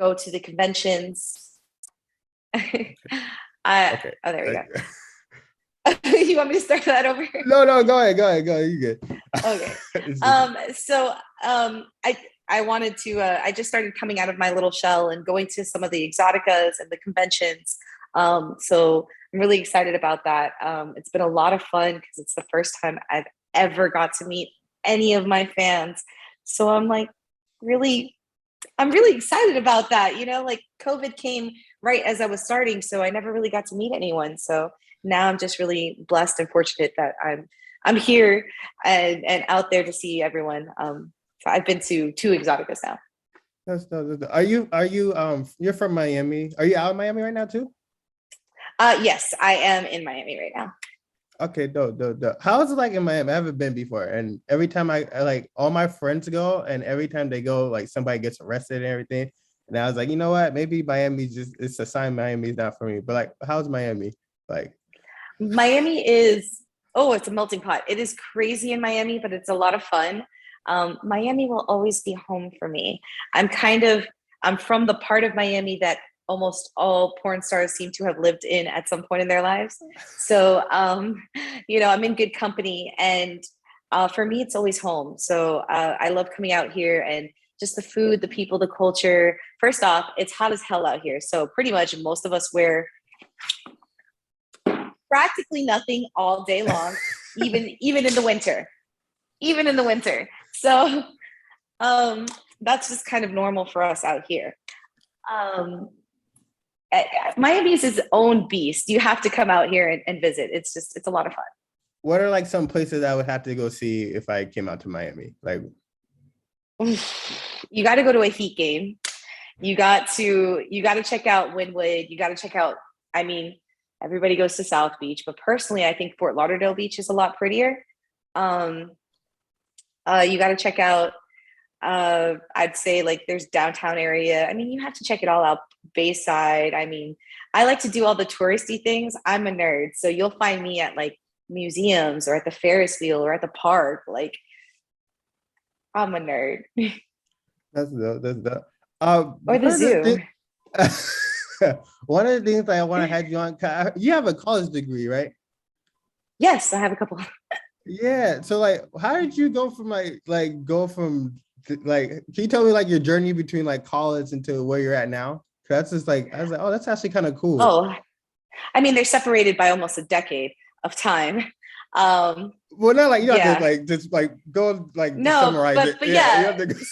go to the conventions. Okay. Oh, there we go. You want me to start that over? No, go ahead. You good. Okay. It's just- So I wanted to. I just started coming out of my little shell and going to some of the exoticas and the conventions. So I'm really excited about that. It's been a lot of fun because it's the first time I've ever got to meet any of my fans. So really, I'm really excited about that. Like COVID came right as I was starting, so I never really got to meet anyone. So now I'm just really blessed and fortunate that I'm here and out there to see everyone. So I've been to two exoticas now. Are you you're from Miami? Are you out of Miami right now too? Yes, I am in Miami right now. Okay, dope. How is it like in Miami? I haven't been before, and every time I like all my friends go, and every time they go, like somebody gets arrested and everything. And I was like, you know what? Maybe Miami's just it's a sign Miami's not for me. But like, how's Miami? Like, Miami is, oh, it's a melting pot. It is crazy in Miami, but it's a lot of fun. Miami will always be home for me. I'm kind of, I'm from the part of Miami that almost all porn stars seem to have lived in at some point in their lives. So, I'm in good company. And for me, it's always home. So I love coming out here and just the food, the people, the culture. First off, it's hot as hell out here. So pretty much most of us wear practically nothing all day long, even in the winter, even in the winter. So that's just kind of normal for us out here. Um, Miami is its own beast. You have to come out here and visit. It's a lot of fun. what are like some places I would have to go see if I came out to Miami? Like, You got to go to a Heat game. You got to check out Wynwood. You got to check out. I mean, everybody goes to South Beach, but personally, I think Fort Lauderdale Beach is a lot prettier. Um, you got to check out. I'd say like there's downtown area. I mean, you have to check it all out. Bayside. I mean, I like to do all the touristy things. I'm a nerd, so you'll find me at like museums or at the Ferris wheel or at the park. Like I'm a nerd. that's the Or the one of the zoo. one of the things I want to have you on. You have a college degree, right? Yes, I have a couple. Yeah. So like, how did you go from like can you tell me like your journey between like college into where you're at now? 'Cause that's just like I was like, oh, that's actually kind of cool. Oh, I mean, they're separated by almost a decade of time. Um, Well, not like you don't have to yeah, like just like go like to no, summarize but it. but Yeah, you have yeah. to.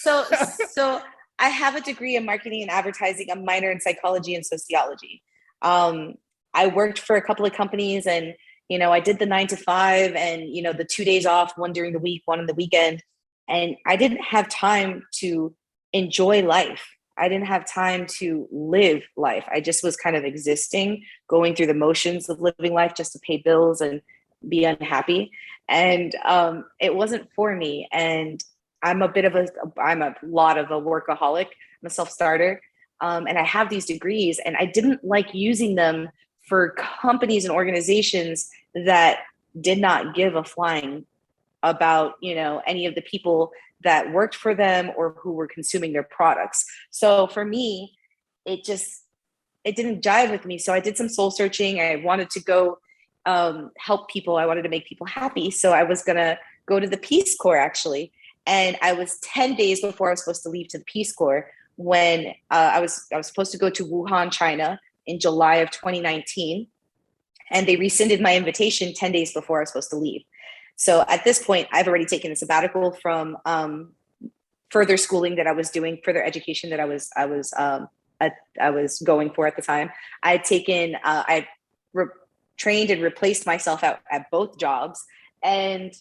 So I have a degree in marketing and advertising, a minor in psychology and sociology. Um, I worked for a couple of companies, and I did the 9 to 5, and the 2 days off, one during the week, one on the weekend, and I didn't have time to enjoy life. I didn't have time to live life. I just was kind of existing, going through the motions of living life just to pay bills and be unhappy. And it wasn't for me. And I'm a lot of a workaholic. I'm a self-starter. And I have these degrees, and I didn't like using them for companies and organizations that did not give a flying about any of the people that worked for them or who were consuming their products. So for me, it just it didn't jive with me. So I did some soul searching. I wanted to go help people. I wanted to make people happy. So I was gonna go to the Peace Corps actually, and I was 10 days before I was supposed to leave to the Peace Corps when I was supposed to go to Wuhan, China in July of 2019, and they rescinded my invitation 10 days before I was supposed to leave. So at this point, I've already taken a sabbatical from further schooling that I was doing, further education that I was going for at the time. I had taken, trained and replaced myself at both jobs. And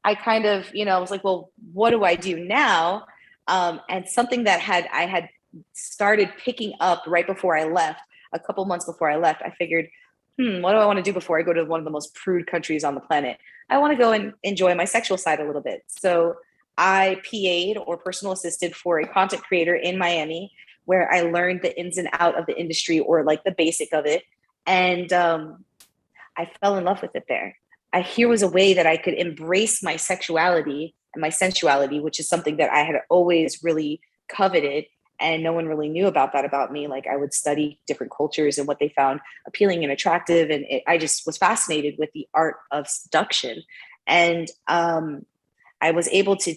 I kind of, I was like, well, what do I do now? And something that I had started picking up right before I left, a couple months before I left, I figured, what do I want to do before I go to one of the most prude countries on the planet? I want to go and enjoy my sexual side a little bit. So I PA'd or personal assisted for a content creator in Miami, where I learned the ins and out of the industry, or like the basic of it. And I fell in love with it there. Here was a way that I could embrace my sexuality and my sensuality, which is something that I had always really coveted, and no one really knew about that about me. Like I would study different cultures and what they found appealing and attractive. And I just was fascinated with the art of seduction. And I was able to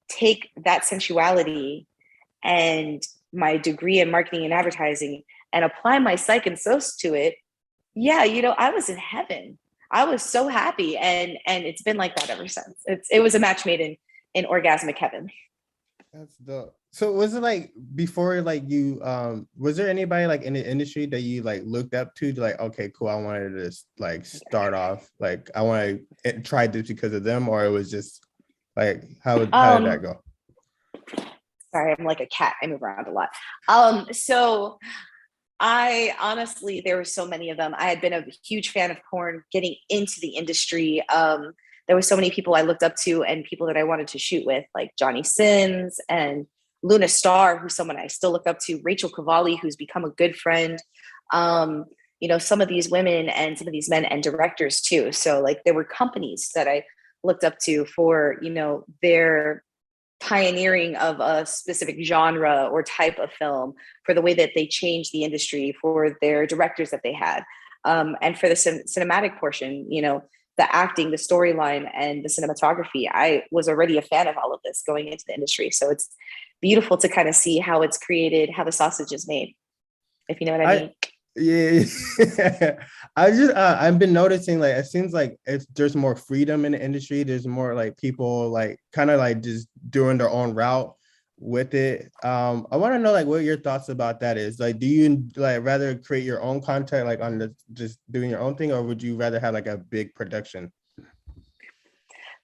take that sensuality and my degree in marketing and advertising and apply my psych and soc to it. Yeah, I was in heaven. I was so happy, and it's been like that ever since. It was a match made in orgasmic heaven. That's dope. So was it like before, like you, was there anybody like in the industry that you like looked up to like, okay, cool, I wanted to like start off, like I want to try this because of them, or it was just like, how did that go? Sorry, I'm like a cat. I move around a lot. So I honestly, there were so many of them. I had been a huge fan of porn getting into the industry. There were so many people I looked up to and people that I wanted to shoot with, like Johnny Sins and Luna Starr, who's someone I still look up to, Rachel Cavalli, who's become a good friend. Some of these women and some of these men and directors too. So like there were companies that I looked up to for, their pioneering of a specific genre or type of film, for the way that they changed the industry, for their directors that they had, and for the cinematic portion, the acting, the storyline, and the cinematography. I was already a fan of all of this going into the industry, so it's beautiful to kind of see how it's created, how the sausage is made, if you know what I mean. Yeah. I've been noticing like it seems like if there's more freedom in the industry, there's more like people like kind of like just doing their own route with it. I want to know like what your thoughts about that is. Like, do you like rather create your own content like on the just doing your own thing, or would you rather have like a big production?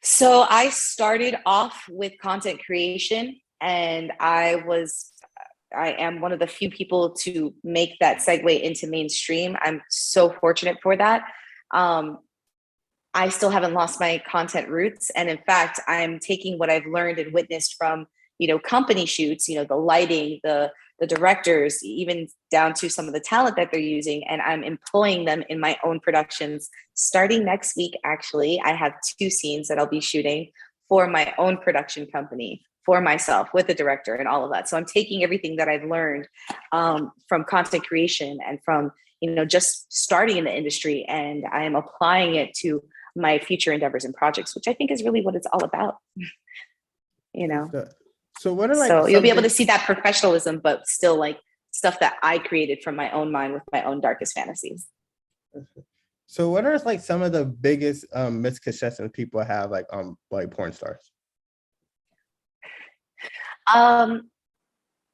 So I started off with content creation, and I am one of the few people to make that segue into mainstream. I'm so fortunate for that. Um, I still haven't lost my content roots. And in fact, I'm taking what I've learned and witnessed from, company shoots, the lighting, the directors, even down to some of the talent that they're using. And I'm employing them in my own productions. Starting next week, actually, I have 2 scenes that I'll be shooting for my own production company, for myself, with the director and all of that. So I'm taking everything that I've learned from content creation and from, just starting in the industry, and I am applying it to my future endeavors and projects, which I think is really what it's all about. So what are like So you'll be able to see that professionalism, but still like stuff that I created from my own mind with my own darkest fantasies. So what are like some of the biggest misconceptions people have like porn stars?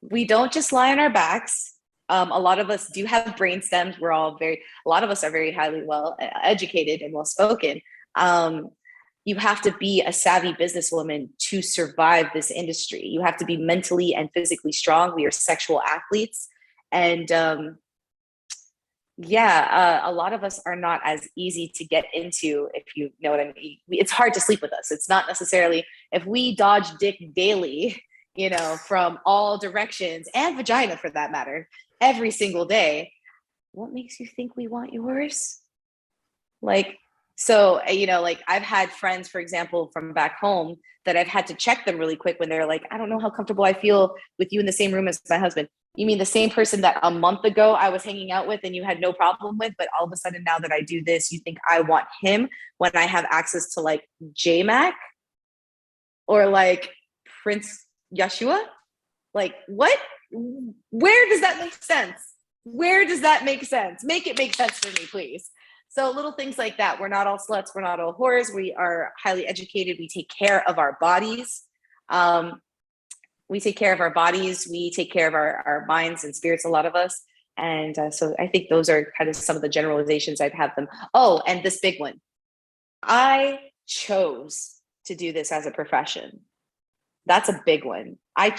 We don't just lie on our backs. A lot of us do have brain stems. A lot of us are very highly well educated and well spoken. You have to be a savvy businesswoman to survive this industry. You have to be mentally and physically strong. We are sexual athletes. And a lot of us are not as easy to get into, if you know what I mean. It's hard to sleep with us. It's not necessarily, if we dodge dick daily, from all directions, and vagina for that matter, every single day, what makes you think we want yours? Like, so, like I've had friends, for example, from back home that I've had to check them really quick when they're like, I don't know how comfortable I feel with you in the same room as my husband. You mean the same person that a month ago I was hanging out with and you had no problem with, but all of a sudden now that I do this, you think I want him when I have access to like J-Mac or like Prince Yeshua? Like, what? Where does that make sense? Where does that make sense? Make it make sense for me, please. So little things like that. We're not all sluts. We're not all whores. We are highly educated. We take care of our bodies. We take care of our bodies. We take care of our minds and spirits, a lot of us. And so I think those are kind of some of the generalizations I'd have them. Oh, and this big one. I chose to do this as a profession. That's a big one. I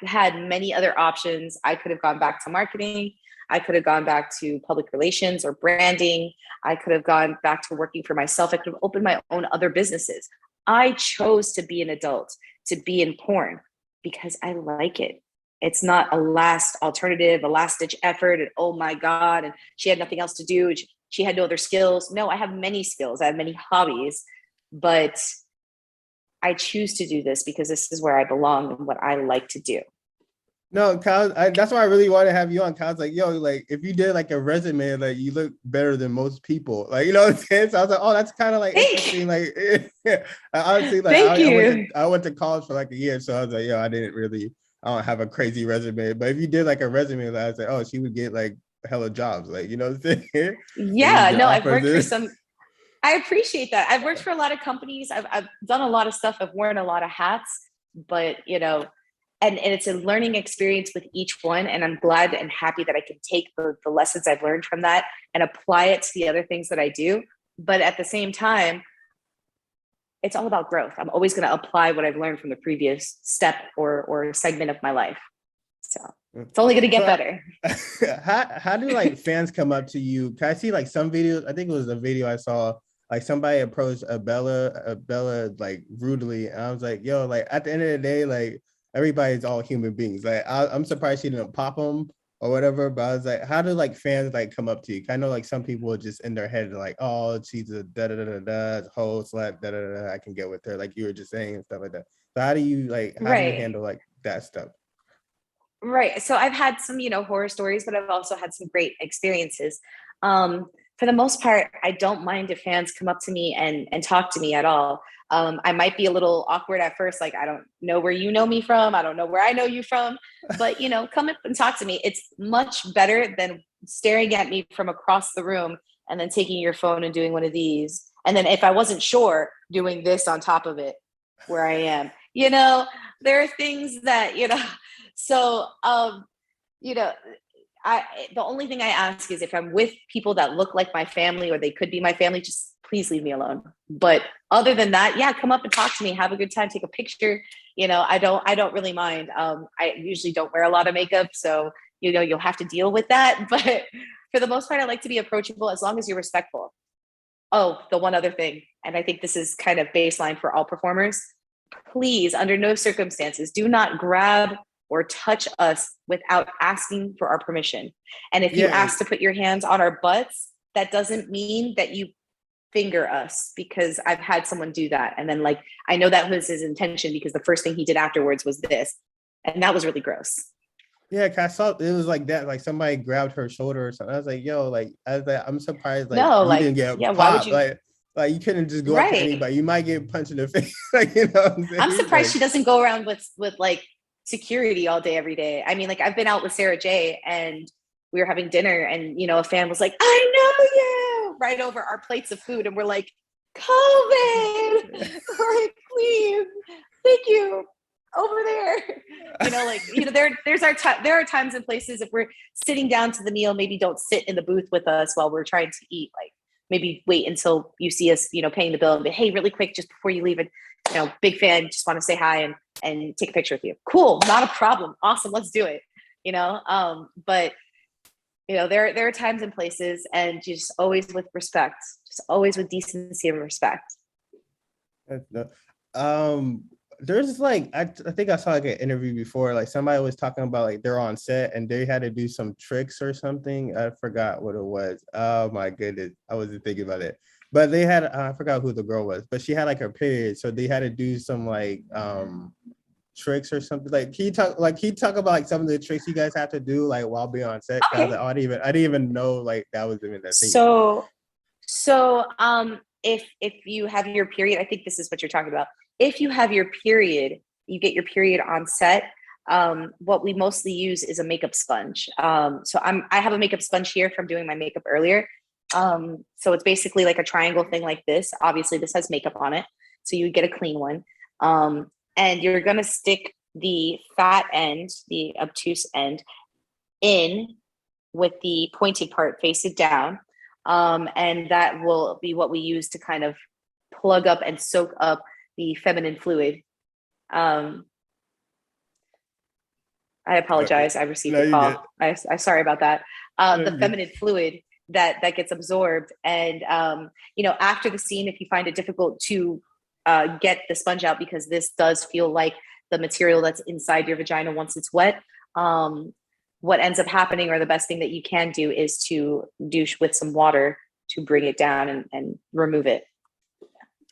had many other options. I could have gone back to marketing. I could have gone back to public relations or branding. I could have gone back to working for myself. I could have opened my own other businesses. I chose to be an adult, to be in porn, because I like it. It's not a last alternative, a last ditch effort. And oh my God, and she had nothing else to do. She had no other skills. No, I have many skills. I have many hobbies, but I choose to do this because this is where I belong and what I like to do. No, Kyle, that's why I really want to have you on. Kyle's like, yo, like if you did like a resume, like you look better than most people. Like, you know what I'm saying? So I was like, oh, that's kind of like interesting. Thank, Like, honestly, like thank you. I went to college for like a year, so I was like, yo, I don't have a crazy resume. But if you did like a resume, like, I was like, oh, she would get like hella jobs. Like, you know what I'm saying? Like you Yeah, get no, I've offers. worked for some. I appreciate that. I've worked for a lot of companies. I've done a lot of stuff. I've worn a lot of hats, but and it's a learning experience with each one. And I'm glad and happy that I can take the lessons I've learned from that and apply it to the other things that I do. But at the same time, it's all about growth. I'm always going to apply what I've learned from the previous step or segment of my life. So it's only going to get So better. how do like fans come up to you? Can I see like some videos? I think it was a video I saw. Like somebody approached Abella like rudely, and I was like, "Yo, like at the end of the day, like everybody's all human beings. Like I'm surprised she didn't pop them or whatever." But I was like, "How do like fans like come up to you?" I know like some people are just in their head like, "Oh, she's a da da da da da whole slut da da da. I can get with her," like you were just saying and stuff like that. So how do you Right. handle like that stuff? Right. So I've had some, horror stories, but I've also had some great experiences. For the most part, I don't mind if fans come up to me and talk to me at all. I might be a little awkward at first, like I don't know where you know me from, I don't know where I know you from, but come up and talk to me. It's much better than staring at me from across the room and then taking your phone and doing one of these. And then if I wasn't sure, doing this on top of it where I am. There are things that, so, you know, I the only thing I ask is if I'm with people that look like my family or they could be my family, just please leave me alone. But other than that, yeah, come up and talk to me, have a good time, take a picture. I don't really mind. I usually don't wear a lot of makeup, so you'll have to deal with that. But for the most part, I like to be approachable as long as you're respectful. Oh, the one other thing, and I think this is kind of baseline for all performers. Please, under no circumstances, do not grab or touch us without asking for our permission. And if you Yeah, ask to put your hands on our butts, that doesn't mean that you finger us, because I've had someone do that. And then, like, I know that was his intention because the first thing he did afterwards was this. And that was really gross. yeah, 'cause I saw it was like that, like somebody grabbed her shoulder or something. I was like, yo, like I was like, I'm surprised like No, you didn't like, get yeah, why would popped. you? Like you couldn't just go up to Right. anybody. You might get punched in the face. Like, you know what I'm I'm saying? surprised Like, she doesn't go around with like security all day every day. I mean, like I've been out with Sarah J and we were having dinner and a fan was like, "I know you," right over our plates of food, and we're like, "COVID," we're like, "Please, thank you." Over there, there are times and places if we're sitting down to the meal, maybe don't sit in the booth with us while we're trying to eat. Like maybe wait until you see us, paying the bill and be, "Hey, really quick, just before you leave, and big fan, just want to say hi and take a picture with you." Cool, not a problem. Awesome, let's do it. But there are times and places, and just always with respect, just always with decency and respect. no. um, there's like I think I saw like an interview before, like somebody was talking about like they're on set and they had to do some tricks or something. I forgot what it was. Oh my goodness, I wasn't thinking about it. But they had I forgot who the girl was, but she had like her period, so they had to do some like tricks or something. Like can you talk about like some of the tricks you guys have to do like while being on set? 'Cause I was like, Okay. oh, I didn't even know like that was even a thing. So if you have your period, I think this is what you're talking about. If you have your period, you get your period on set. What we mostly use is a makeup sponge. I have a makeup sponge here from doing my makeup earlier. So it's basically like a triangle thing like this. Obviously, this has makeup on it, so you get a clean one. And you're gonna stick the fat end, the obtuse end, in with the pointy part facing down. And that will be what we use to kind of plug up and soak up the feminine fluid. Um, I apologize. I received No, a you call. get I'm sorry about that. no, The you get feminine fluid that gets absorbed, and after the scene, if you find it difficult to get the sponge out, because this does feel like the material that's inside your vagina once it's wet. What ends up happening, or the best thing that you can do, is to douche with some water to bring it down and remove it.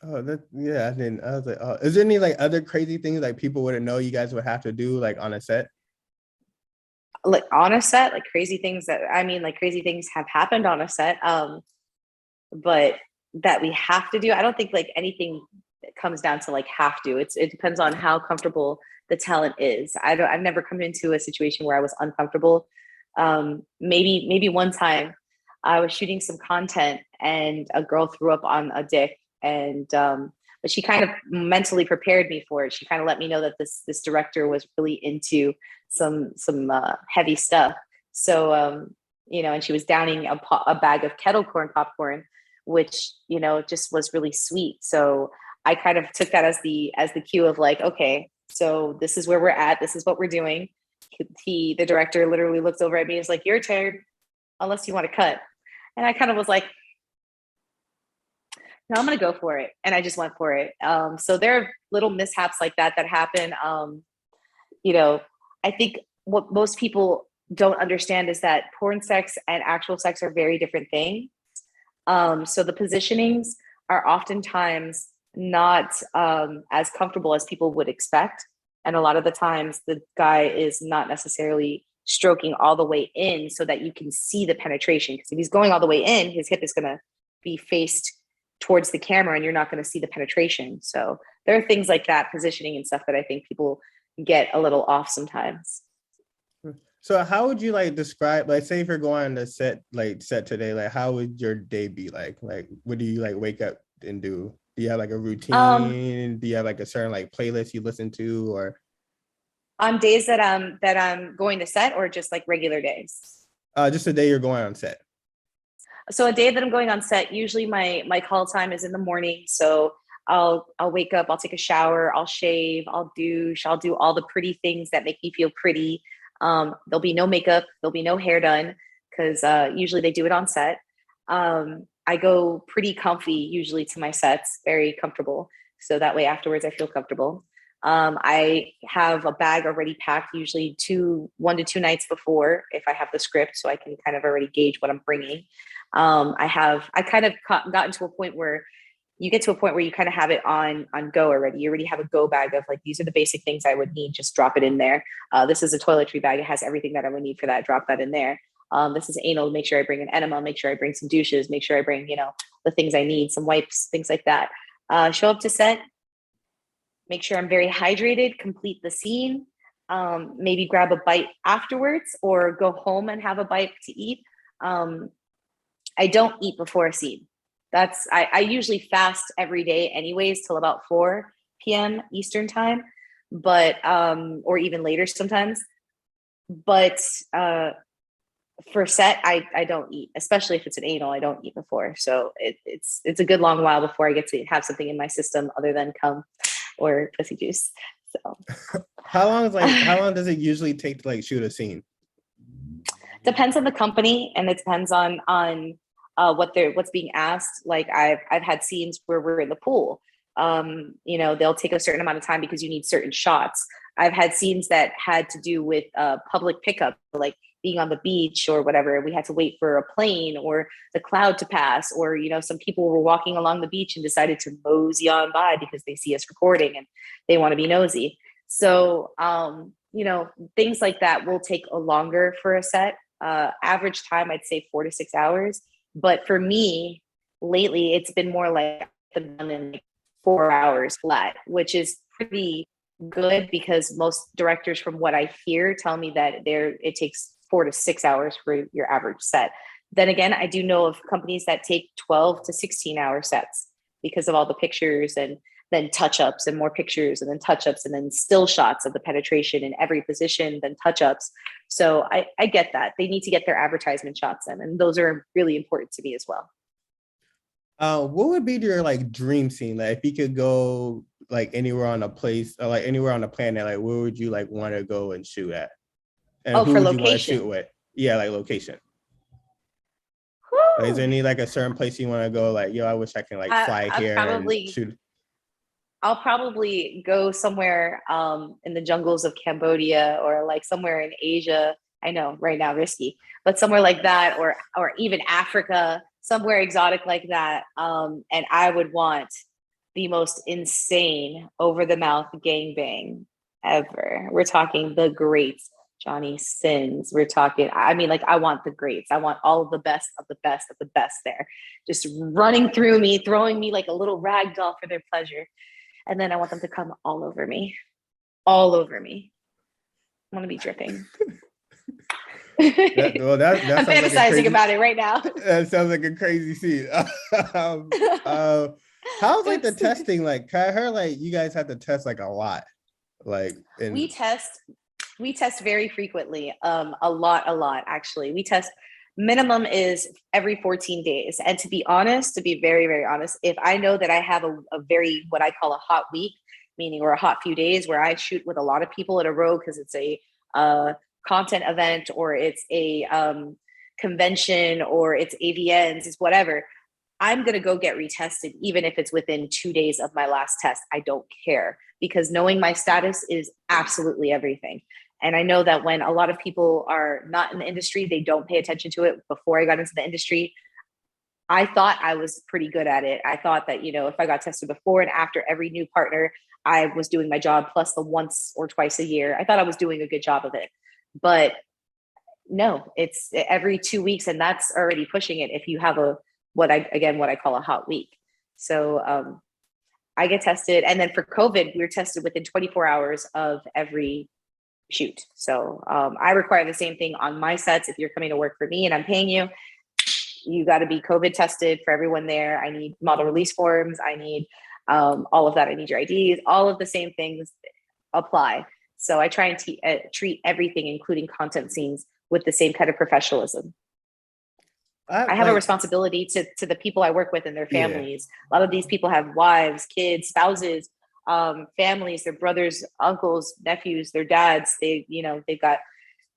Oh, that yeah, I didn't. I was like, oh, is there any like other crazy things like people wouldn't know you guys would have to do like on a set? like on a set, like crazy things like crazy things have happened on a set. But that we have to do, I don't think like anything comes down to like have to. It depends on how comfortable the talent is. I've never come into a situation where I was uncomfortable. Maybe one time I was shooting some content and a girl threw up on a dick, and but she kind of mentally prepared me for it. She kind of let me know that this director was really into some heavy stuff. So and she was downing a bag of kettle corn popcorn, which just was really sweet. So I kind of took that as the cue of like, okay, so this is where we're at. This is what we're doing. The director literally looked over at me and was like, "Your turn, unless you want to cut." And I kind of was like, "No, I'm going to go for it." And I just went for it. So there are little mishaps like that happen. I think what most people don't understand is that porn sex and actual sex are very different things. So the positionings are oftentimes not as comfortable as people would expect. And a lot of the times the guy is not necessarily stroking all the way in so that you can see the penetration. Because if he's going all the way in, his hip is going to be faced towards the camera and you're not going to see the penetration. So there are things like that, positioning and stuff, that I think people get a little off sometimes. So how would you like describe, like, say if you're going on the set today, like how would your day be like? Like, what do you like wake up and do? Do you have like a routine? Do you have like a certain like playlist you listen to, or on days that I'm going to set, or just like regular days? Just the day you're going on set. So a day that I'm going on set, usually my call time is in the morning. So I'll wake up, I'll take a shower, I'll shave, I'll douche, I'll do all the pretty things that make me feel pretty. There'll be no makeup, there'll be no hair done, because usually they do it on set. I go pretty comfy usually to my sets, very comfortable. So that way afterwards I feel comfortable. I have a bag already packed, usually 1 to 2 nights before, if I have the script, so I can kind of already gauge what I'm bringing. I kind of gotten to a point where you get to a point where you kind of have it on go already. You already have a go bag of like, these are the basic things I would need, just drop it in there. This is a toiletry bag. It has everything that I would need for that. Drop that in there. This is anal. Make sure I bring an enema, make sure I bring some douches, make sure I bring, the things I need, some wipes, things like that. Show up to set, make sure I'm very hydrated, complete the scene, maybe grab a bite afterwards or go home and have a bite to eat. I don't eat before a scene. I usually fast every day anyways till about 4 p.m. Eastern time, but or even later sometimes. But for set, I don't eat, especially if it's an anal. I don't eat before, so it's a good long while before I get to have something in my system other than cum or pussy juice. So how long does it usually take to like shoot a scene? Depends on the company, and it depends on what's being asked. Like I've had scenes where we're in the pool. They'll take a certain amount of time because you need certain shots. I've had scenes that had to do with public pickup, like being on the beach or whatever. We had to wait for a plane or the cloud to pass, or some people were walking along the beach and decided to mosey on by because they see us recording and they want to be nosy. So things like that will take a longer for a set. Average time, I'd say 4 to 6 hours. But for me, lately, it's been more like in like 4 hours flat, which is pretty good because most directors, from what I hear, tell me that it takes 4 to 6 hours for your average set. Then again, I do know of companies that take 12 to 16-hour sets because of all the pictures and then touch-ups and more pictures and then touch-ups and then still shots of the penetration in every position, then touch-ups. So I get that. They need to get their advertisement shots in, and those are really important to me as well. What would be your like dream scene? Like if you could go like anywhere on a place or like anywhere on the planet, like where would you like want to go and shoot at? And who for would location. You want to shoot with? Yeah, like location. Like, is there any like a certain place you want to go? Like, I wish I can like fly here and shoot. I'll probably go somewhere in the jungles of Cambodia or like somewhere in Asia. I know right now risky, but somewhere like that, or even Africa, somewhere exotic like that. And I would want the most insane over the mouth gangbang ever. We're talking the great Johnny Sins. We're talking, I mean, like, I want the greats. I want all of the best of the best of the best there, just running through me, throwing me like a little rag doll for their pleasure. And then I want them to come all over me, all over me. I want to be dripping. That I'm sounds like a fantasizing crazy. about it right now. That sounds like a crazy scene. How's like the testing? Like, I heard like you guys have to test like a lot. Like, we test we test very frequently, a lot actually. We test, minimum is every 14 days. And to be honest, to be very, very honest, if I know that I have a very, what I call a hot week, meaning, or a hot few days where I shoot with a lot of people in a row because it's a content event, or it's a convention, or it's AVNs, it's whatever, I'm going to go get retested, even if it's within 2 days of my last test. I don't care, because knowing my status is absolutely everything. And I know that when a lot of people are not in the industry, they don't pay attention to it. Before I got into the industry, I thought I was pretty good at it. I thought that, if I got tested before and after every new partner, I was doing my job, plus the once or twice a year. I thought I was doing a good job of it. But no, it's every 2 weeks, and that's already pushing it if you have what I call a hot week. So I get tested, and then for COVID, we were tested within 24 hours of every shoot. So I require the same thing on my sets. If you're coming to work for me and I'm paying you, you got to be COVID tested for everyone there. I need model release forms. I need all of that. I need your IDs. All of the same things apply. So I try and treat everything, including content scenes, with the same kind of professionalism. I have a responsibility to the people I work with and their families. Yeah. A lot of these people have wives, kids, spouses, families, their brothers, uncles, nephews, their dads. They've got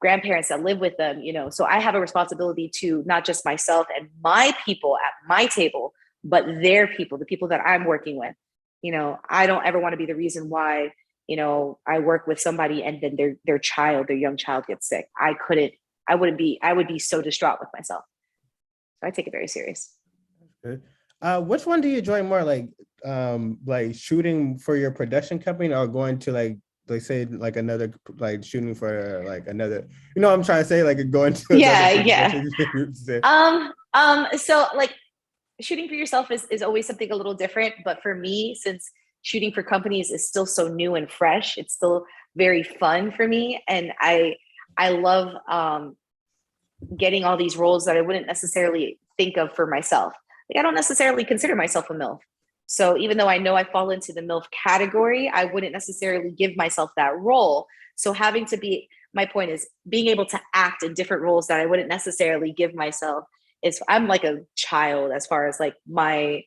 grandparents that live with them, So I have a responsibility to not just myself and my people at my table, but their people, the people that I'm working with. I don't ever want to be the reason why, I work with somebody and then their young child gets sick. I would be so distraught with myself. So I take it very serious. Good. Which one do you enjoy more, like shooting for your production company, or going to like say like another, like shooting for like another, I'm trying to say, like going to so like shooting for yourself is always something a little different, but for me, since shooting for companies is still so new and fresh, it's still very fun for me, and I love getting all these roles that I wouldn't necessarily think of for myself. Like, I don't necessarily consider myself a MILF. So even though I know I fall into the MILF category, I wouldn't necessarily give myself that role. So my point is being able to act in different roles that I wouldn't necessarily give myself I'm like a child as far as like my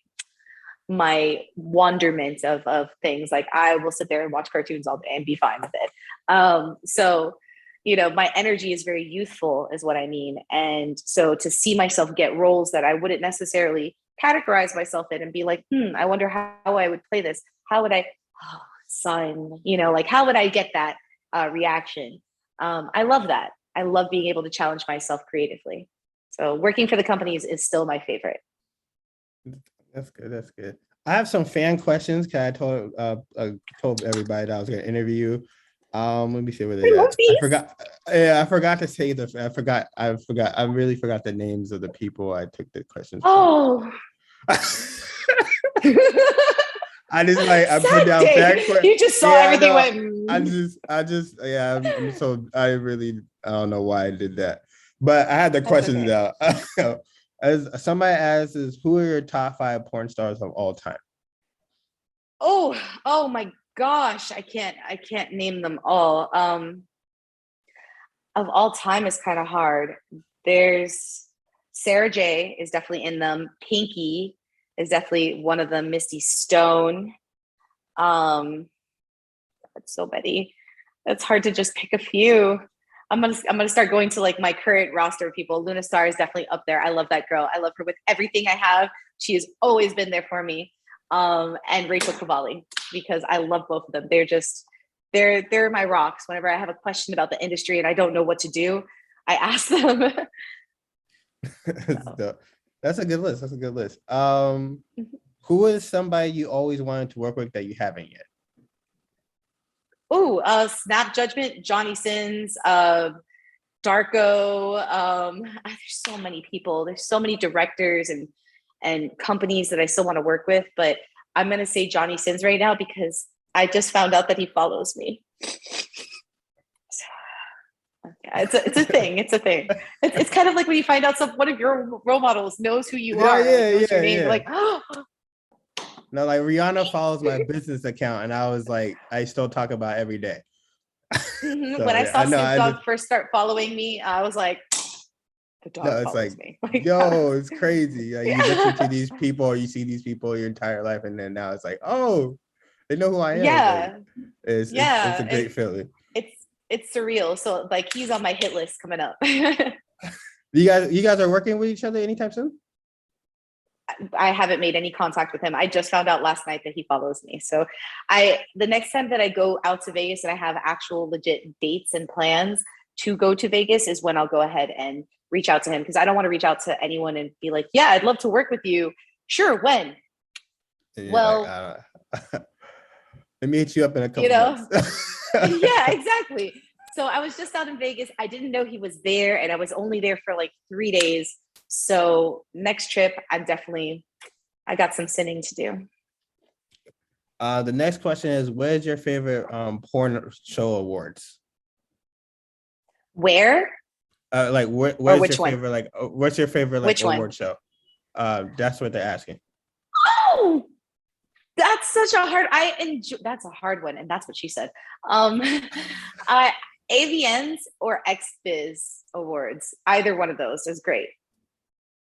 wonderment of things. Like, I will sit there and watch cartoons all day and be fine with it. So my energy is very youthful is what I mean. And so to see myself get roles that I wouldn't necessarily categorize myself in and be like, I wonder how I would play this. How would I, son, like, how would I get that reaction? I love that. I love being able to challenge myself creatively. So working for the companies is still my favorite. That's good. That's good. I have some fan questions because I told everybody that I was going to interview you. Let me see where they at. I forgot. Yeah, I forgot to say I really forgot the names of the people I took the questions from. I just I put down fan questions. You just saw everything went. I don't know why I did that, but I had the questions out. As somebody asks, who are your top 5 porn stars of all time? Oh my gosh, I can't name them all. Of all time is kind of hard. There's Sarah J is definitely in them. Pinky is definitely one of them. Misty Stone. That's so many. That's hard to just pick a few. I'm gonna start going to like my current roster of people. Luna Star is definitely up there. I love that girl. I love her with everything I have. She has always been there for me. And Rachel Cavalli, because I love both of them. They're my rocks. Whenever I have a question about the industry and I don't know what to do, I ask them. That's a good list. Who is somebody you always wanted to work with that you haven't yet? Snap Judgment, Johnny Sins, Darko. There's so many people. There's so many directors and companies that I still want to work with, but I'm gonna say Johnny Sins right now because I just found out that he follows me. Yeah, it's a thing. It's a thing. It's kind of like when you find out one of your role models knows who you are, knows your name. You're like, oh. No, like Rihanna follows my business account, and I was like, I still talk about it every day. So, when I saw Snoop Dogg first start following me, I was like, the dog follows me. Like, yo, it's crazy. Like, you listen to these people, or you see these people your entire life, and then now it's like, oh, they know who I am. Yeah, like, it's a great feeling. It's surreal. So like, he's on my hit list coming up. You guys are working with each other anytime soon? I haven't made any contact with him. I just found out last night that he follows me. So the next time that I go out to Vegas and I have actual legit dates and plans to go to Vegas is when I'll go ahead and reach out to him, because I don't want to reach out to anyone and be like, yeah, I'd love to work with you. Sure, when? Yeah, well, let me hit you up in a couple months. Yeah, exactly. So I was just out in Vegas. I didn't know he was there, and I was only there for like 3 days. So next trip, I got some sinning to do. The next question is, what is your favorite porn show awards? Where? Like where's your favorite? Like, what's your favorite like award show? That's what they're asking. Oh, that's such a hard. That's a hard one, and that's what she said. AVNs or XBiz awards, either one of those is great,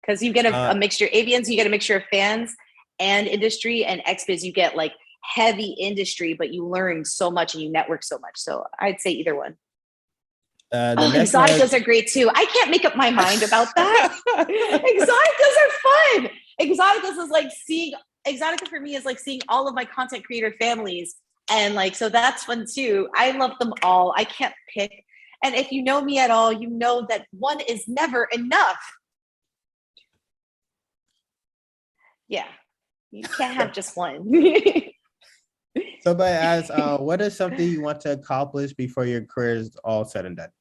because you get a mixture. AVNs, you get a mixture of fans and industry, and XBiz, you get like heavy industry, but you learn so much and you network so much. So I'd say either one. Exoticas are great too. I can't make up my mind about that. Exoticas are fun. Exotica for me is like seeing all of my content creator families. And like, so that's fun too. I love them all. I can't pick. And if you know me at all, you know that one is never enough. Yeah. You can't have just one. Somebody asks, what is something you want to accomplish before your career is all said and done?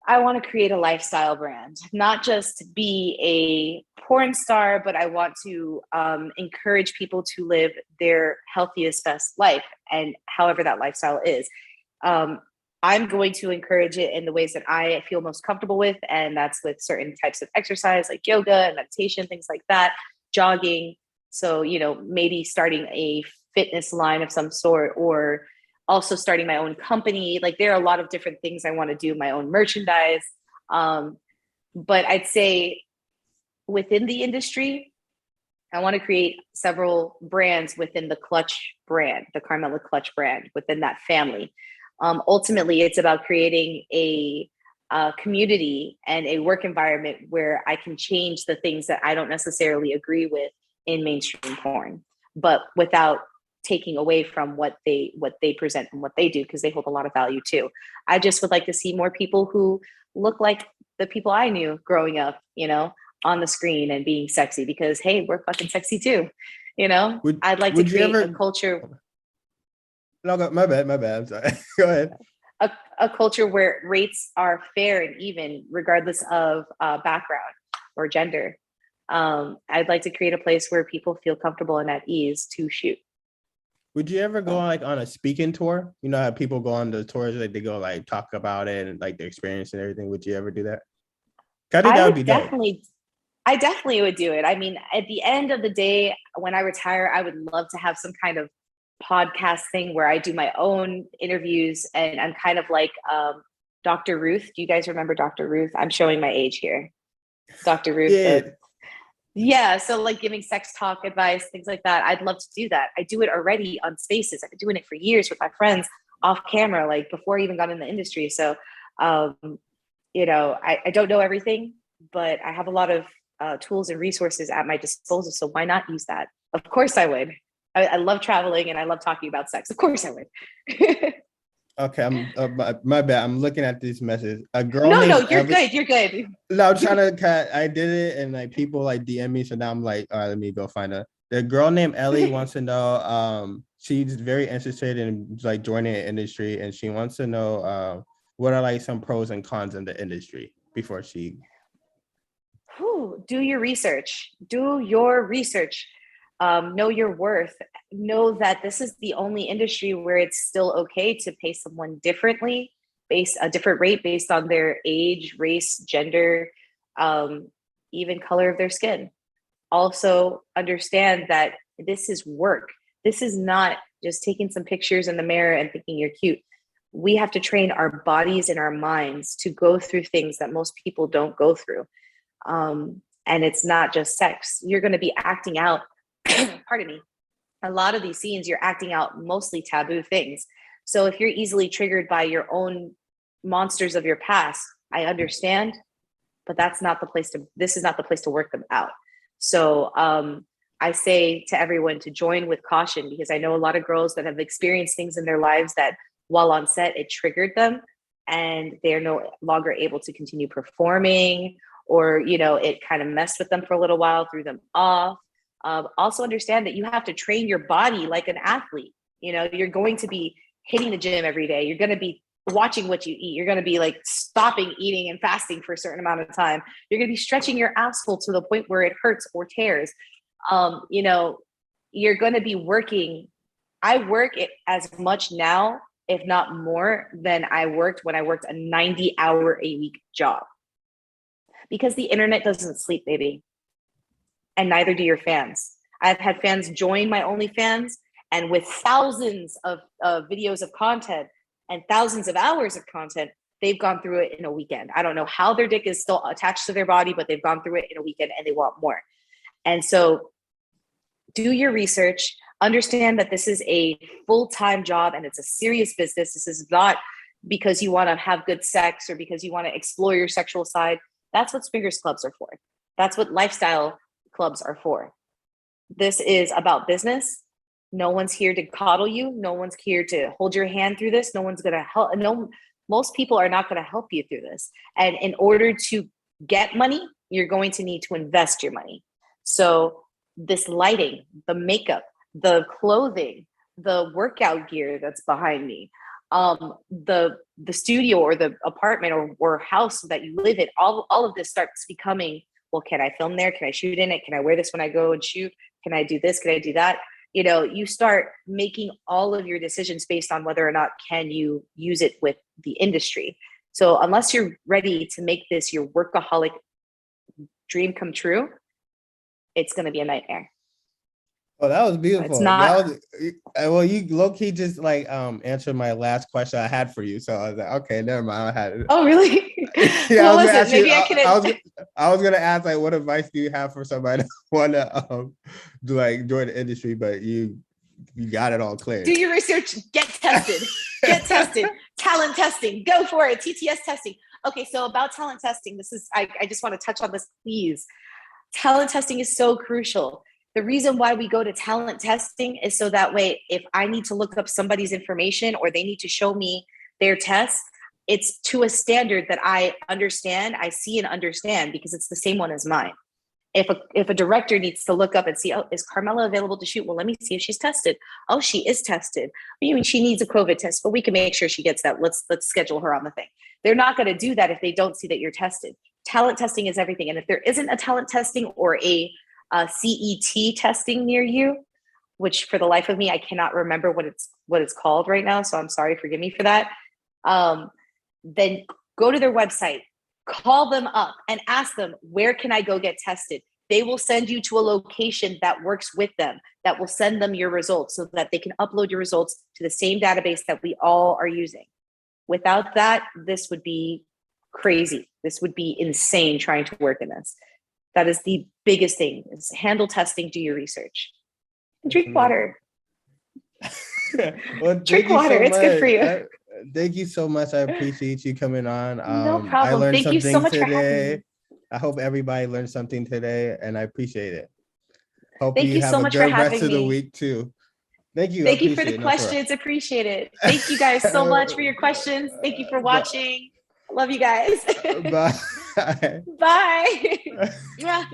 I want to create a lifestyle brand, not just be a porn star, but I want to encourage people to live their healthiest, best life, and however that lifestyle is. I'm going to encourage it in the ways that I feel most comfortable with, and that's with certain types of exercise like yoga and meditation, things like that, jogging. So, maybe starting a fitness line of some sort, or also starting my own company. Like, there are a lot of different things I want to do, my own merchandise. But I'd say within the industry, I want to create several brands within the Clutch brand, the Carmela Clutch brand, within that family. Ultimately, it's about creating a community and a work environment where I can change the things that I don't necessarily agree with in mainstream porn, but without taking away from what they present and what they do, because they hold a lot of value too. I just would like to see more people who look like the people I knew growing up, on the screen and being sexy, because hey, we're fucking sexy too. I'd like to create a culture. No, my bad. I'm sorry. Go ahead. A culture where rates are fair and even, regardless of background or gender. I'd like to create a place where people feel comfortable and at ease to shoot. Would you ever go on a speaking tour? You know how people go on the tours, like they go like talk about it and like their experience and everything. Would you ever do that? I think that would be dope. I definitely would do it. I mean, at the end of the day, when I retire, I would love to have some kind of podcast thing where I do my own interviews, and I'm kind of like Dr. Ruth. Do you guys remember Dr. Ruth? I'm showing my age here. Dr. Ruth. Yeah, so like giving sex talk advice, things like that. I'd love to do that. I do it already on Spaces. I've been doing it for years with my friends off camera, like before I even got in the industry. So, I don't know everything, but I have a lot of tools and resources at my disposal. So why not use that? Of course I would. I love traveling and I love talking about sex. Of course I would. Okay, I'm my bad. I'm looking at these messages. A girl. No, you're good. You're good. No, I'm trying to. I did it, and like people like DM me, so now I'm like, all right, let me go find a The girl named Ellie wants to know, she's very interested in like joining the industry, and she wants to know what are like some pros and cons in the industry before she. Do your research. Do your research. Know your worth. Know that this is the only industry where it's still okay to pay someone differently, based a different rate based on their age, race, gender, even color of their skin. Also understand that this is work. This is not just taking some pictures in the mirror and thinking you're cute. We have to train our bodies and our minds to go through things that most people don't go through. And it's not just sex. You're going to be acting out, pardon me, a lot of these scenes, you're acting out mostly taboo things. So if you're easily triggered by your own monsters of your past, I understand, but this is not the place to work them out. So I say to everyone to join with caution, because I know a lot of girls that have experienced things in their lives that while on set, it triggered them and they're no longer able to continue performing, or, it kind of messed with them for a little while, threw them off. Also understand that you have to train your body like an athlete. You're going to be hitting the gym every day. You're going to be watching what you eat. You're going to be like stopping eating and fasting for a certain amount of time. You're going to be stretching your asshole to the point where it hurts or tears. You're going to be working. I work it as much now, if not more, than I worked when I worked a 90-hour-a-week job. Because the internet doesn't sleep, baby. And neither do your fans. I've had fans join my OnlyFans, and with thousands of videos of content and thousands of hours of content, they've gone through it in a weekend. I don't know how their dick is still attached to their body, but they've gone through it in a weekend and they want more. And so do your research, understand that this is a full-time job and it's a serious business. This is not because you want to have good sex or because you want to explore your sexual side. That's what swingers clubs are for. That's what lifestyle clubs are for. This is about business. No one's here to coddle you. No one's here to hold your hand through this. No one's going to help. No, most people are not going to help you through this. And in order to get money, you're going to need to invest your money. So this lighting, the makeup, the clothing, the workout gear that's behind me, the studio or the apartment or house that you live in, all of this starts becoming, well, can I film there? Can I shoot in it? Can I wear this when I go and shoot? Can I do this? Can I do that? You start making all of your decisions based on whether or not can you use it with the industry. So unless you're ready to make this your workaholic dream come true, it's going to be a nightmare. Oh, that was beautiful. It's not. Well, you low key just like answered my last question I had for you. So I was like, okay, never mind. I had it. Oh, really? Yeah, well, listen, maybe I could. I was gonna ask like, what advice do you have for somebody that want to join the industry, but you got it all clear. Do your research. Get tested. Get tested. Talent testing. Go for it. TTS testing. Okay, so about talent testing, I just want to touch on this, please. Talent testing is so crucial. The reason why we go to talent testing is so that way, if I need to look up somebody's information or they need to show me their test, it's to a standard that I understand, I see and understand, because it's the same one as mine. If a director needs to look up and see, oh, is Carmela available to shoot? Well, let me see if she's tested. Oh, she is tested. You mean she needs a COVID test, but we can make sure she gets that. Let's schedule her on the thing. They're not going to do that if they don't see that you're tested. Talent testing is everything. And if there isn't a talent testing or a CET testing near you, which for the life of me, I cannot remember what it's called right now. So I'm sorry, forgive me for that. Then go to their website, call them up and ask them, where can I go get tested? They will send you to a location that works with them, that will send them your results so that they can upload your results to the same database that we all are using. Without that, this would be crazy. This would be insane trying to work in this. That is the biggest thing, is handle testing, do your research. And drink water. Well, drink water, it's good for you. Thank you so much. I appreciate you coming on. No problem. I learned Thank you so much today. for having me. I hope everybody learned something today, and I appreciate it. Hope Thank you have so a much good for having rest of the me. week too. Thank you. Thank you for the questions. Appreciate it. Thank you guys so much for your questions. Thank you for watching. Love you guys. Bye. Bye.